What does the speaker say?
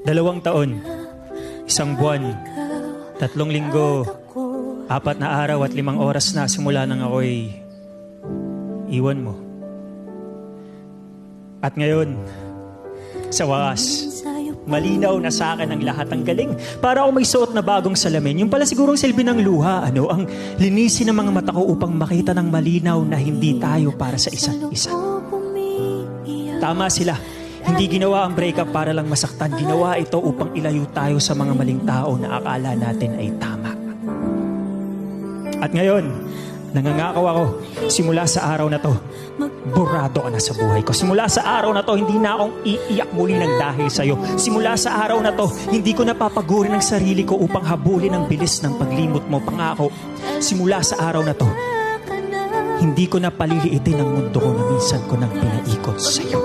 2 taon, 1 buwan, 3 linggo, 4 na araw at 5 oras na simula nang ako'y iwan mo. At ngayon, sa wakas, malinaw na sa akin ang lahat. Ang galing. Para ako may suot na bagong salamin. Yung pala sigurong silbi ng luha. Ang linisin ng mga mata ko upang makita ng malinaw na hindi tayo para sa isa't isa. Tama sila. Hindi ginawa ang breakup para lang masaktan. Ginawa ito upang ilayo tayo sa mga maling tao na akala natin ay tama. At ngayon, nangangakaw ako, simula sa araw na to, burado ka na sa buhay ko. Simula sa araw na to, hindi na akong iiyak muli ng dahil sa'yo. Simula sa araw na to, hindi ko napapaguri ng sarili ko upang habulin ang bilis ng paglimot mo. Pangako, simula sa araw na to, hindi ko na paliliitin ang mundo ko na minsan ko nang pinaikot sa'yo.